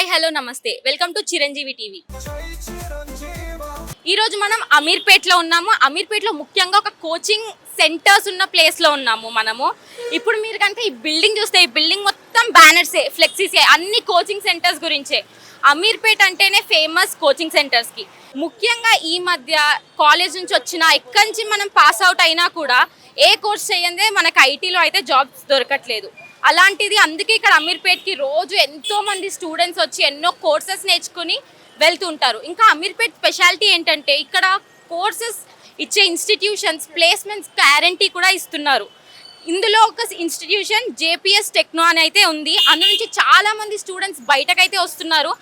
Hi hello నమస్తే welcome to Chiranjeevi TV. ఈరోజు మనం అమీర్పేట్లో ఉన్నాము. అమీర్పేట్లో ముఖ్యంగా ఒక కోచింగ్ సెంటర్స్ ఉన్న ప్లేస్లో ఉన్నాము మనము. ఇప్పుడు మీరు కనుక ఈ బిల్డింగ్ చూస్తే ఈ బిల్డింగ్ మొత్తం బ్యానర్సే, ఫ్లెక్సీసే, అన్ని కోచింగ్ సెంటర్స్ గురించే. అమీర్పేట్ అంటేనే ఫేమస్ కోచింగ్ సెంటర్స్కి. ముఖ్యంగా ఈ మధ్య కాలేజ్ నుంచి వచ్చిన ఎక్కడి నుంచి మనం పాస్ అవుట్ అయినా కూడా ఏ కోర్స్ చేయందే మనకు ఐటీలో అయితే జాబ్స్ దొరకట్లేదు. అలాంటిది అందుకే ఇక్కడ అమీర్పేట్కి రోజు ఎంతోమంది స్టూడెంట్స్ వచ్చి ఎన్నో కోర్సెస్ నేర్చుకుని వెళ్తుంటారు. ఇంకా అమీర్పేట్ స్పెషాలిటీ ఏంటంటే ఇక్కడ కోర్సెస్ ఇచ్చే ఇన్స్టిట్యూషన్స్ ప్లేస్మెంట్స్ గ్యారంటీ కూడా ఇస్తున్నారు. ఇందులో ఒక ఇన్స్టిట్యూషన్ జేపీఎస్ టెక్నో అని అయితే ఉంది. అందు నుంచి చాలామంది స్టూడెంట్స్ బయటకైతే వస్తున్నారు.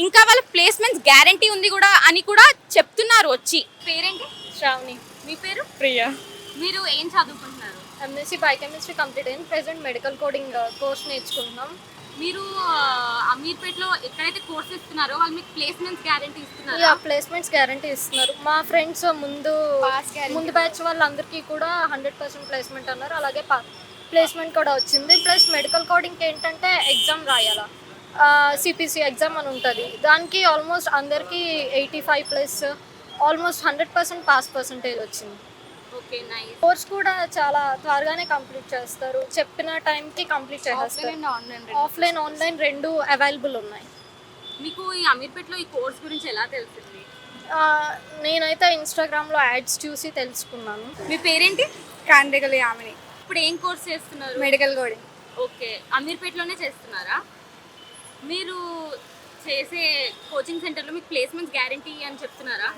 ఇంకా వాళ్ళ ప్లేస్మెంట్స్ గ్యారంటీ ఉంది కూడా అని కూడా చెప్తున్నారు వచ్చి. పేరేంటి? శ్రావణి. మీ పేరు? ప్రియా. మీరు ఏం చదువుకుంటున్నారు? ఎంఎస్సీ బయోకెమిస్ట్రీ కంప్లీట్ అయింది. ప్రెసెంట్ మెడికల్ కోడింగ్ కోర్స్ నేర్చుకుంటున్నాం. మీరు అమీర్పేట్లో ఎక్కడైతే కోర్స్ ఇస్తున్నారో వాళ్ళు మీకు ప్లేస్మెంట్స్ గ్యారంటీ ఇస్తున్నారు? యా, ప్లేస్మెంట్స్ గ్యారంటీ ఇస్తున్నారు. మా ఫ్రెండ్స్ ముందు బ్యాచ్ వాళ్ళందరికీ కూడా 100% ప్లేస్మెంట్ అన్నారు. అలాగే ప్లేస్మెంట్ కూడా వచ్చింది. ప్లస్ మెడికల్ కోడింగ్కి ఏంటంటే ఎగ్జామ్ రాయాలా, సిపిసి ఎగ్జామ్ అని ఉంటుంది. దానికి ఆల్మోస్ట్ అందరికీ 85+ ఆల్మోస్ట్ 100% పాస్ పర్సంటేజ్ వచ్చింది. Okay, nice. కోర్స్ కూడా చాలా త్వరగానే కంప్లీట్ చేస్తారు. చెప్పిన టైంకి కంప్లీట్ చేస్తారు. ఆఫ్లైన్ ఆన్లైన్ రెండు అవైలబుల్ ఉన్నాయి. మీకు ఈ అమీర్పేట్లో ఈ కోర్స్ గురించి ఎలా తెలిసింది? నేనైతే ఇన్స్టాగ్రామ్లో యాడ్స్ చూసి తెలుసుకున్నాను. మీ పేరేంటి? కాండ్రికలి ఆమెని. ఇప్పుడు ఏం కోర్స్ చేస్తున్నారు? Medical coding. ఓకే, అమీర్పేట్లోనే చేస్తున్నారా? మీరు చేసే కోచింగ్ సెంటర్లో మీకు ప్లేస్మెంట్స్ గ్యారంటీ అని చెప్తున్నారా?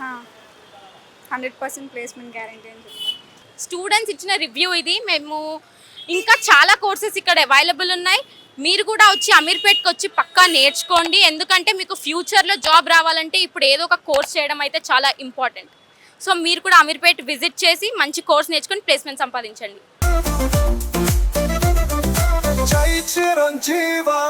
100% ప్లేస్మెంట్ గ్యారంటీ అని చెప్తాను. స్టూడెంట్స్ ఇచ్చిన రివ్యూ ఇది. మేము ఇంకా చాలా కోర్సెస్ ఇక్కడ అవైలబుల్ ఉన్నాయి. మీరు కూడా వచ్చి అమీర్పేట్కి వచ్చి పక్కా నేర్చుకోండి. ఎందుకంటే మీకు ఫ్యూచర్లో జాబ్ రావాలంటే ఇప్పుడు ఏదో ఒక కోర్స్ చేయడం అయితే చాలా ఇంపార్టెంట్. సో మీరు కూడా అమీర్పేట్ విజిట్ చేసి మంచి కోర్స్ నేర్చుకొని ప్లేస్మెంట్ సంపాదించండి. జై చిరంజీవి.